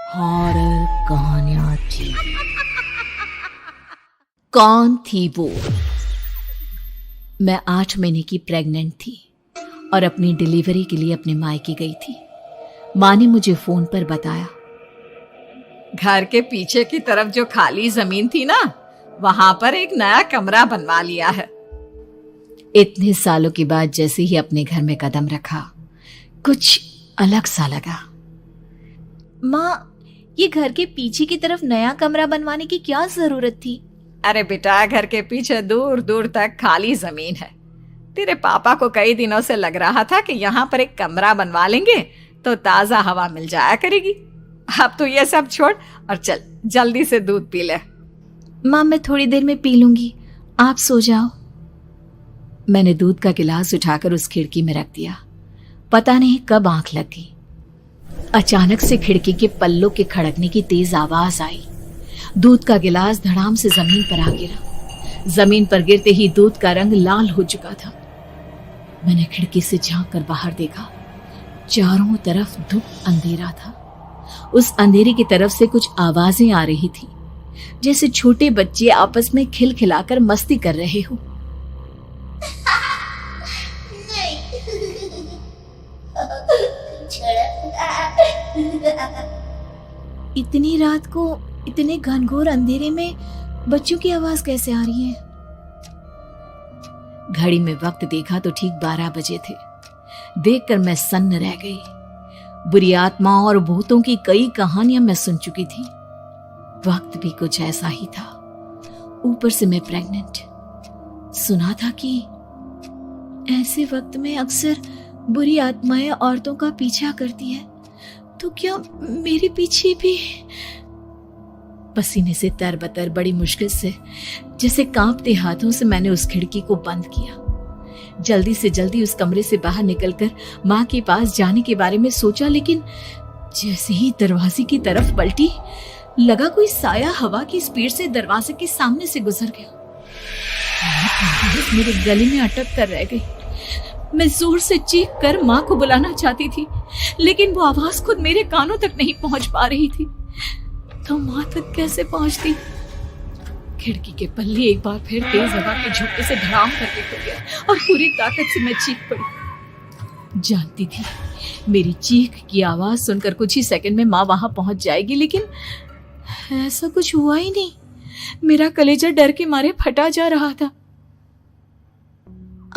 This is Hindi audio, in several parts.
हॉरर कहानियां थी। कौन थी वो? मैं 8 महीने की प्रेग्नेंट थी और अपनी डिलीवरी के लिए अपने मायके गई थी। माँ ने मुझे फोन पर बताया, घर के पीछे की तरफ जो खाली जमीन थी ना, वहां पर एक नया कमरा बनवा लिया है। इतने सालों के बाद जैसे ही अपने घर में कदम रखा, कुछ अलग सा लगा। माँ, ये घर के पीछे की तरफ नया कमरा बनवाने की क्या जरूरत थी? अरे बेटा, घर के पीछे दूर दूर तक खाली जमीन है। तेरे पापा को कई दिनों से लग रहा था कि यहाँ पर एक कमरा बनवा लेंगे तो ताजा हवा मिल जाया करेगी। अब तो ये सब छोड़ और चल जल्दी से दूध पी ले। माँ, मैं थोड़ी देर में पी लूंगी, आप सो जाओ। मैंने दूध का गिलास उठाकर उस खिड़की में रख दिया। पता नहीं कब आंख लग गई। अचानक से खिड़की के पल्लों के खड़कने की तेज आवाज आई। दूध का गिलास धड़ाम से जमीन पर आ गिरा। जमीन पर गिरते ही दूध का रंग लाल हो चुका था। मैंने खिड़की से झांक कर बाहर देखा। चारों तरफ धुप अंधेरा था। उस अंधेरे की तरफ से कुछ आवाजें आ रही थी, जैसे छोटे बच्चे आपस में खिलखिलाकर मस्ती कर रहे हो। इतनी रात को इतने घनघोर अंधेरे में बच्चों की आवाज कैसे आ रही है? घड़ी में वक्त देखा तो ठीक 12 बजे थे। देखकर मैं सन्न रह गई। बुरी आत्माओं और भूतों की कई कहानियां मैं सुन चुकी थी। वक्त भी कुछ ऐसा ही था। ऊपर से मैं प्रेग्नेंट। सुना था कि ऐसे वक्त में अक्सर बुरी आत्माएं औरतों का पीछा करती है, तो क्या मेरे पीछे भी? पसीने से तरबतर बड़ी मुश्किल से, जैसे कांपते हाथों से मैंने उस खिड़की को बंद किया। जल्दी से जल्दी उस कमरे से बाहर निकलकर माँ के पास जाने के बारे में सोचा, लेकिन जैसे ही दरवाजे की तरफ पलटी, लगा कोई साया हवा की स्पीड से दरवाजे के सामने से गुजर गया। मेरे गले में अटक कर रह गई। मैं जोर से चीख कर माँ को बुलाना चाहती थी, लेकिन वो आवाज खुद मेरे कानों तक नहीं पहुंच पा रही थी। तो माँ तक कैसे पहुंचती? खिड़की के पल्ले एक बार फिर तेज हवा के झोंके से धड़ाम करके खुल गया और पूरी ताकत से मैं चीख पड़ी। जानती थी मेरी चीख की आवाज सुनकर कुछ ही सेकंड में माँ वहां पहुंच जाएगी, लेकिन ऐसा कुछ हुआ ही नहीं। मेरा कलेजा डर के मारे फटा जा रहा था।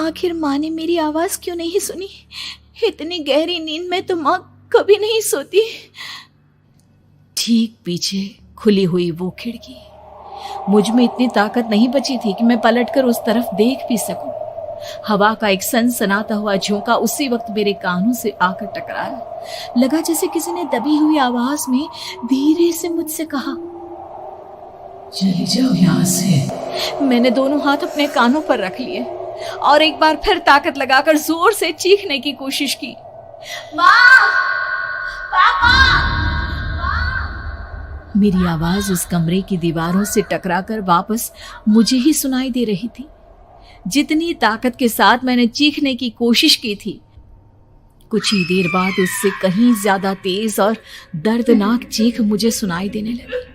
आखिर माँ ने मेरी आवाज क्यों नहीं सुनी? इतनी गहरी नींद में तो माँ कभी नहीं सोती। ठीक पीछे खुली हुई वो खिड़की। मुझ में इतनी ताकत नहीं बची थी कि मैं पलटकर उस तरफ देख भी सकूं। हवा का एक सनसनाता हुआ झोंका उसी वक्त मेरे कानों से आकर टकराया। लगा जैसे किसी ने दबी हुई आवाज में धीरे से मुझसे कहा, चली जाओ यहाँ से। मैंने दोनों हाथ अपने कानों पर रख लिए और एक बार फिर ताकत लगाकर जोर से चीखने की कोशिश की। माँ! पापा! मेरी आवाज उस कमरे की दीवारों से टकराकर वापस मुझे ही सुनाई दे रही थी। जितनी ताकत के साथ मैंने चीखने की कोशिश की थी, कुछ ही देर बाद उससे कहीं ज्यादा तेज और दर्दनाक चीख मुझे सुनाई देने लगी।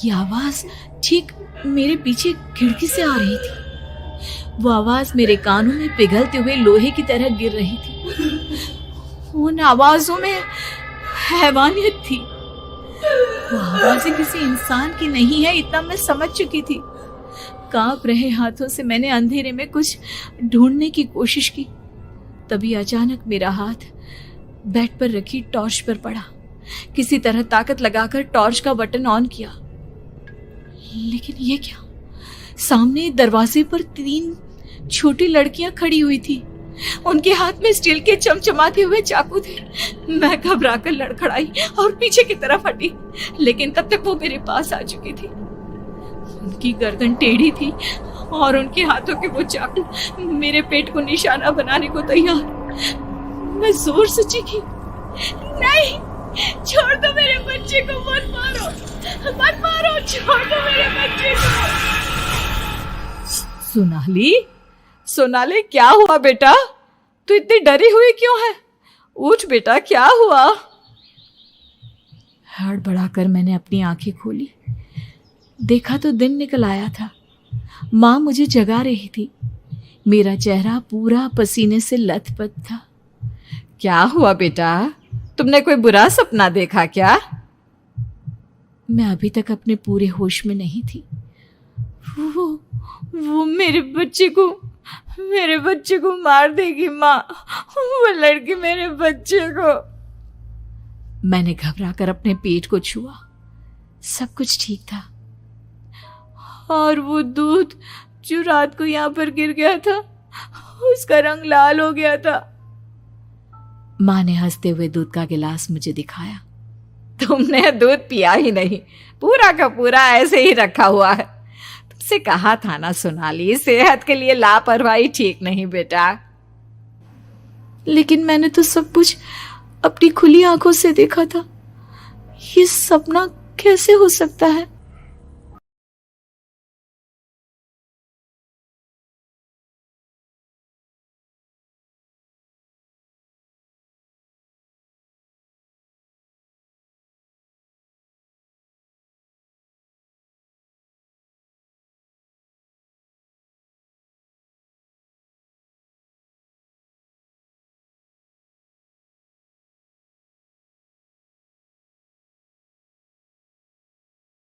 कि आवाज ठीक मेरे पीछे खिड़की से आ रही थी। वो आवाज मेरे कानों में पिघलते हुए लोहे की तरह गिर रही थी। उन आवाजों में हैवानियत थी। वो आवाजें किसी इंसान की नहीं है, इतना मैं समझ चुकी थी। कांप रहे हाथों से मैंने अंधेरे में कुछ ढूंढने की कोशिश की। तभी अचानक मेरा हाथ बेड पर रखी टॉर्च पर पड़ा। किसी तरह ताकत लगाकर टॉर्च का बटन ऑन किया, लेकिन ये क्या? सामने दरवाजे पर 3 छोटी लड़कियां खड़ी हुई थी। उनके हाथ में स्टील के चमचमाते हुए चाकू थे। मैं घबराकर लड़खड़ाई और पीछे की तरफ हटी, लेकिन तब तक वो मेरे पास आ चुकी थी। उनकी गर्दन टेढ़ी थी और उनके हाथों के वो चाकू मेरे पेट को निशाना बनाने को तैयार। मैं जोर से चीखी, नहीं, छोड़ दो मेरे बच्चे को, मत मारो, मत मारो, छोड़ दो मेरे बच्चे को। सोनाली, क्या हुआ बेटा? तू इतनी डरी हुई क्यों है? उठ बेटा, क्या हुआ? हड़बड़ाकर मैंने अपनी आंखें खोली। देखा तो दिन निकल आया था। माँ मुझे जगा रही थी। मेरा चेहरा पूरा पसीने से लथपथ था। क्या हुआ बेटा, तुमने कोई बुरा सपना देखा क्या? मैं अभी तक अपने पूरे होश में नहीं थी। वो मेरे बच्चे को मार देगी माँ। वो लड़की मेरे बच्चे को। मैंने घबराकर अपने पेट को छुआ। सब कुछ ठीक था। और वो दूध जो रात को यहाँ पर गिर गया था, उसका रंग लाल हो गया था। माँ ने हंसते हुए दूध का गिलास मुझे दिखाया। तुमने दूध पिया ही नहीं, पूरा का पूरा ऐसे ही रखा हुआ है। तुमसे कहा था ना सोनाली, सेहत के लिए लापरवाही ठीक नहीं बेटा। लेकिन मैंने तो सब कुछ अपनी खुली आंखों से देखा था। ये सपना कैसे हो सकता है?